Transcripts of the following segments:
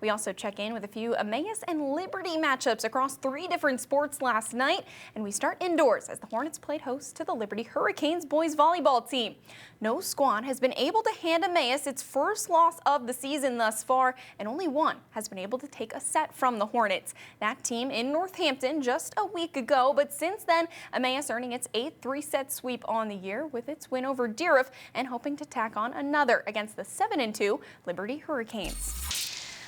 We also check in with a few Emmaus and Liberty matchups across 3 different sports last night, and we start indoors as the Hornets played host to the Liberty Hurricanes boys volleyball team. No squad has been able to hand Emmaus its first loss of the season thus far, and only one has been able to take a set from the Hornets. That team in Northampton just a week ago, but since then, Emmaus earning its 8th 3-set sweep on the year with its win over Deerfield and hoping to tack on another against the 7-2 Liberty Hurricanes.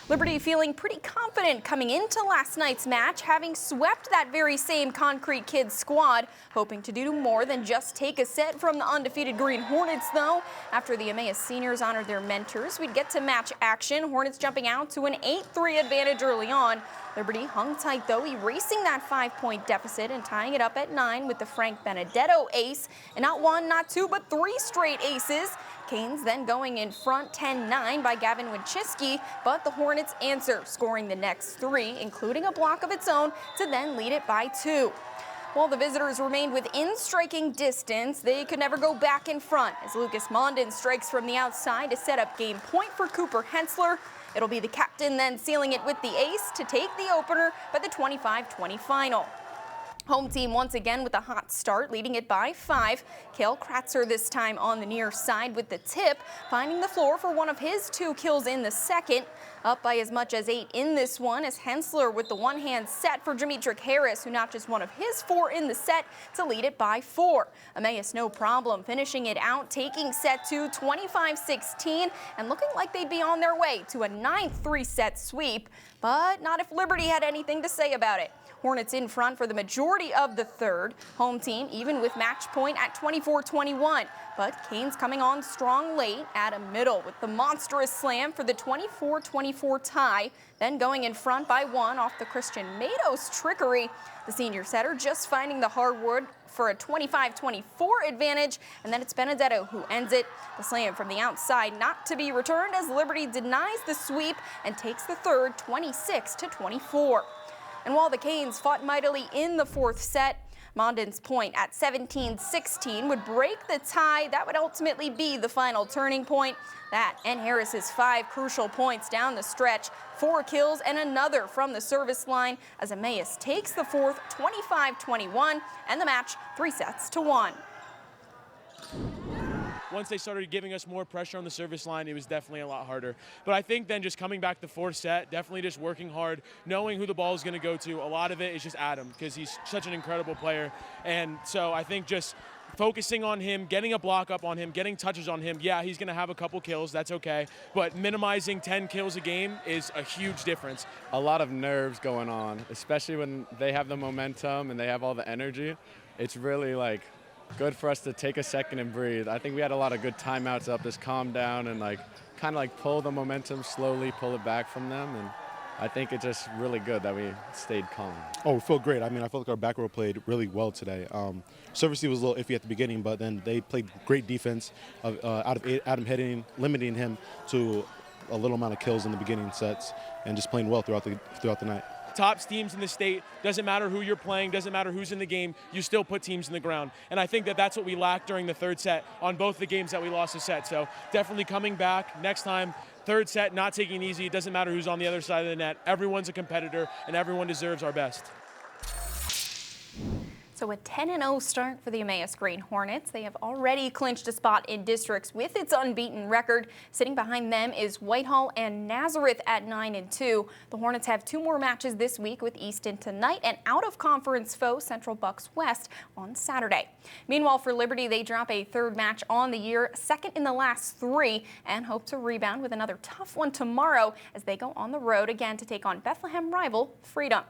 Liberty feeling pretty confident coming into last night's match, having swept that very same Concrete Kids squad, hoping to do more than just take a set from the undefeated Green Hornets, though. After the Emmaus seniors honored their mentors, we'd get to match action, Hornets jumping out to an 8-3 advantage early on. Liberty hung tight, though, erasing that 5-point deficit and tying it up at 9 with the Frank Benedetto ace, and not 1, not 2, but 3 straight aces. Canes then going in front 10-9 by Gavin Winchiski, but the Hornets answer, scoring the next 3, including a block of its own, to then lead it by 2. While the visitors remained within striking distance, they could never go back in front as Lucas Mondin strikes from the outside to set up game point for Cooper Hensler. It'll be the captain then sealing it with the ace to take the opener by the 25-20 final. Home team once again with a hot start, leading it by 5. Cale Kratzer this time on the near side with the tip, finding the floor for one of his 2 kills in the second. Up by as much as 8 in this one as Hensler with the one-hand set for Demetric Harris, who notches one of his 4 in the set to lead it by 4. Emmaus no problem finishing it out, taking set 2 25-16 and looking like they'd be on their way to a 9th 3-set sweep, but not if Liberty had anything to say about it. Hornets in front for the majority of the third. Home team even with match point at 24-21. But Canes coming on strong late at a middle with the monstrous slam for the 24-24 tie. Then going in front by 1 off the Christian Matos trickery. The senior setter just finding the hardwood for a 25-24 advantage, and then it's Benedetto who ends it. The slam from the outside not to be returned as Liberty denies the sweep and takes the third 26-24. And while the Canes fought mightily in the 4th set, Mondin's point at 17-16 would break the tie. That would ultimately be the final turning point. That and Harris's 5 crucial points down the stretch, 4 kills and another from the service line as Emmaus takes the 4th 25-21 and the match 3-1. Once they started giving us more pressure on the service line, it was definitely a lot harder. But I think then just coming back the 4th set, definitely just working hard, knowing who the ball is going to go to. A lot of it is just Adam because he's such an incredible player. And so I think just focusing on him, getting a block up on him, getting touches on him. Yeah, he's going to have a couple kills. That's okay. But minimizing 10 kills a game is a huge difference. A lot of nerves going on, especially when they have the momentum and they have all the energy. It's really like good for us to take a second and breathe. I think we had a lot of good timeouts up, just calm down and kind of pull the momentum slowly, pull it back from them. And I think it's just really good that we stayed calm. Oh, we feel great. I mean, I felt like our back row played really well today. Service was a little iffy at the beginning, but then they played great defense out of Adam hitting, limiting him to a little amount of kills in the beginning sets, and just playing well throughout the night. Top teams in the state, doesn't matter who you're playing, doesn't matter who's in the game, you still put teams in the ground. And I think that that's what we lacked during the 3rd set on both the games that we lost a set. So definitely coming back next time, 3rd set, not taking it easy. It doesn't matter who's on the other side of the net. Everyone's a competitor and everyone deserves our best. So a 10-0 start for the Emmaus Green Hornets. They have already clinched a spot in districts with its unbeaten record. Sitting behind them is Whitehall and Nazareth at 9-2. The Hornets have 2 more matches this week with Easton tonight and out-of-conference foe Central Bucks West on Saturday. Meanwhile, for Liberty, they drop a 3rd match on the year, 2nd in the last 3, and hope to rebound with another tough one tomorrow as they go on the road again to take on Bethlehem rival Freedom.